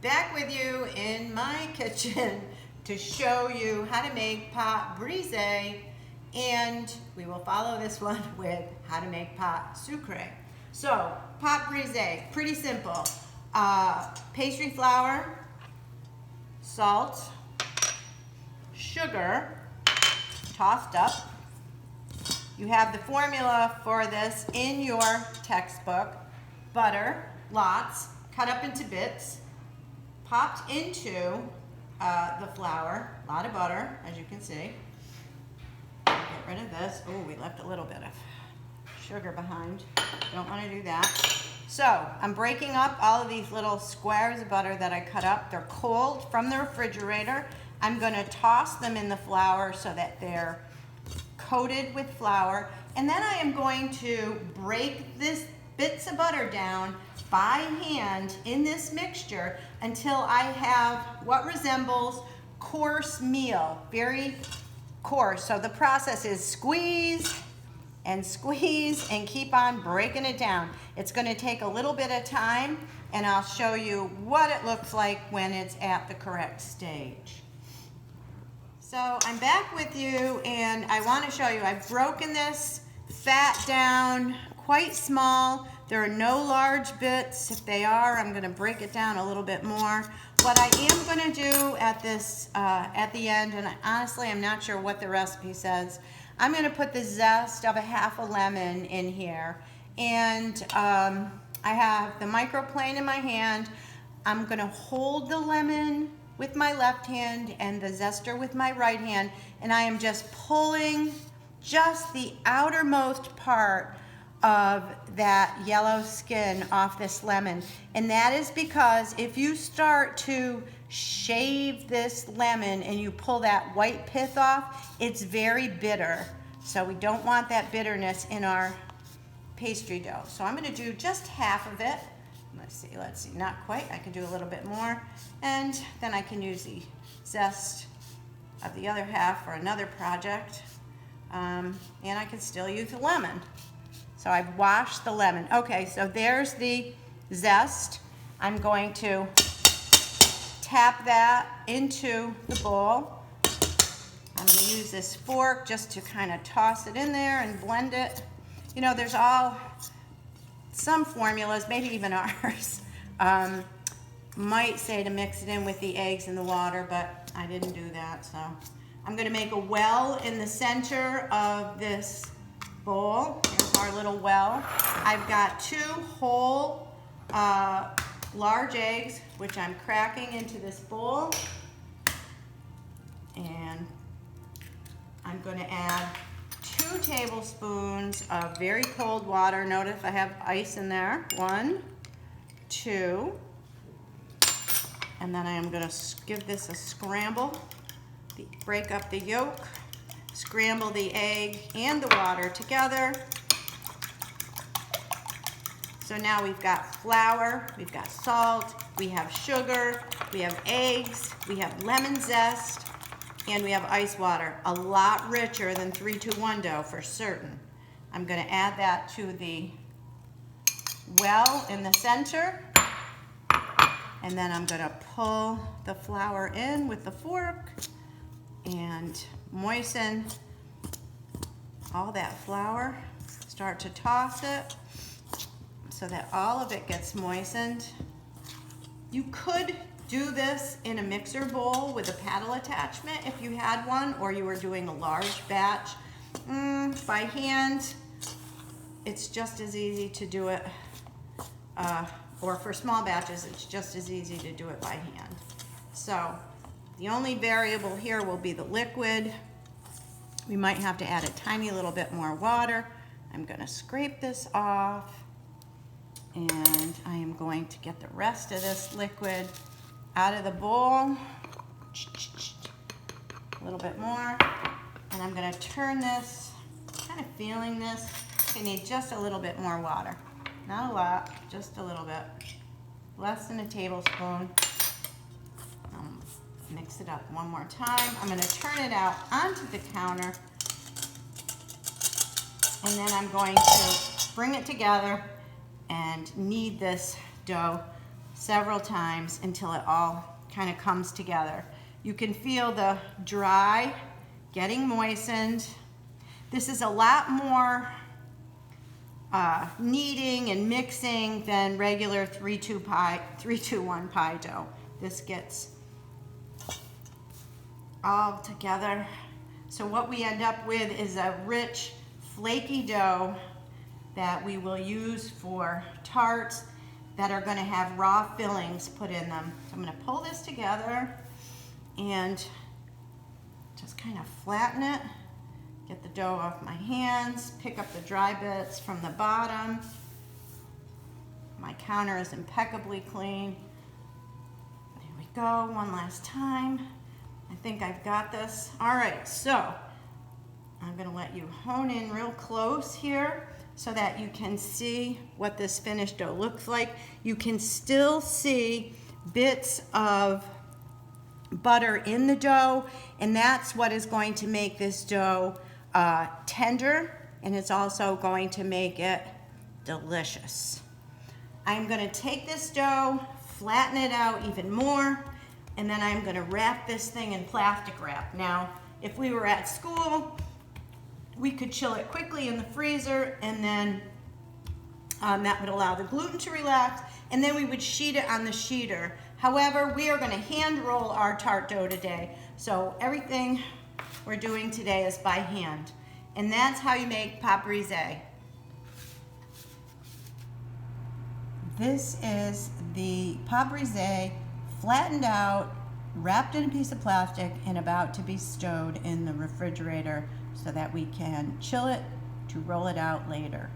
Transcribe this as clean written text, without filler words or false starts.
Back with you in my kitchen to show you how to make Pate Brisee, and we will follow this one with how to make pâte sucrée. So, Pate Brisee, pretty simple. Pastry flour, salt, sugar, tossed up. You have the formula for this in your textbook. Butter, lots, cut up into bits, popped into the flour, a lot of butter, as you can see. Get rid of this. Oh, we left a little bit of sugar behind. Don't want to do that. So I'm breaking up all of these little squares of butter that I cut up. They're cold from the refrigerator. I'm going to toss them in the flour so that they're coated with flour. And then I am going to break this bits of butter down by hand in this mixture until I have what resembles coarse meal, very coarse. So the process is squeeze and keep on breaking it down. It's going to take a little bit of time, and I'll show you what it looks like when it's at the correct stage. So I'm back with you, and I want to show you I've broken this fat down quite small. There are no large bits. If they are, I'm going to break it down a little bit more. What I am going to do at this at the end, and honestly I'm not sure what the recipe says, I'm going to put the zest of a half a lemon in here, and I have the microplane in my hand. I'm going to hold the lemon with my left hand and the zester with my right hand, and I am just pulling just the outermost part of that yellow skin off this lemon. And that is because if you start to shave this lemon and you pull that white pith off, it's very bitter. So we don't want that bitterness in our pastry dough. So I'm going to do just half of it. Let's see, not quite. I can do a little bit more. And then I can use the zest of the other half for another project. And I can still use the lemon. So I've washed the lemon. Okay, so there's the zest. I'm going to tap that into the bowl. I'm going to use this fork just to kind of toss it in there and blend it. You know, there's some formulas, maybe even ours, might say to mix it in with the eggs and the water, but I didn't do that. So I'm going to make a well in the center of this bowl. Here's our little well. I've got 2 whole large eggs, which I'm cracking into this bowl. And I'm going to add 2 tablespoons of very cold water. Notice I have ice in there. 1, 2. And then I am going to give this a scramble. Break up the yolk. Scramble the egg and the water together. So now we've got flour, we've got salt, we have sugar, we have eggs, we have lemon zest, and we have ice water. A lot richer than 3-2-1 dough for certain. I'm going to add that to the well in the center, and then I'm going to pull the flour in with the fork and moisten all that flour. Start to toss it so that all of it gets moistened. You could do this in a mixer bowl with a paddle attachment if you had one, or you were doing a large batch. By hand, it's just as easy to do it, or for small batches, it's just as easy to do it by hand. So the only variable here will be the liquid. We might have to add a tiny little bit more water. I'm going to scrape this off, and I am going to get the rest of this liquid out of the bowl. A little bit more. And I'm going to turn this, kind of feeling this. I need just a little bit more water. Not a lot, just a little bit. Less than a tablespoon. Mix it up one more time. I'm going to turn it out onto the counter, and then I'm going to bring it together and knead this dough several times until it all kind of comes together. You can feel the dry getting moistened. This is a lot more kneading and mixing than regular 3-2-1 pie dough. This gets all together. So what we end up with is a rich, flaky dough that we will use for tarts that are going to have raw fillings put in them. So I'm going to pull this together and just kind of flatten it, get the dough off my hands, pick up the dry bits from the bottom. My counter is impeccably clean. There we go, one last time. I think I've got this. All right, so I'm going to let you hone in real close here so that you can see what this finished dough looks like. You can still see bits of butter in the dough, and that's what is going to make this dough tender, and it's also going to make it delicious. I'm going to take this dough, flatten it out even more, and then I'm going to wrap this thing in plastic wrap. Now, if we were at school, we could chill it quickly in the freezer, and then that would allow the gluten to relax, and then we would sheet it on the sheeter. However, we are going to hand roll our tart dough today, so everything we're doing today is by hand, and that's how you make Pate Brisee. This is the Pate Brisee, flattened out, wrapped in a piece of plastic, and about to be stowed in the refrigerator so that we can chill it to roll it out later.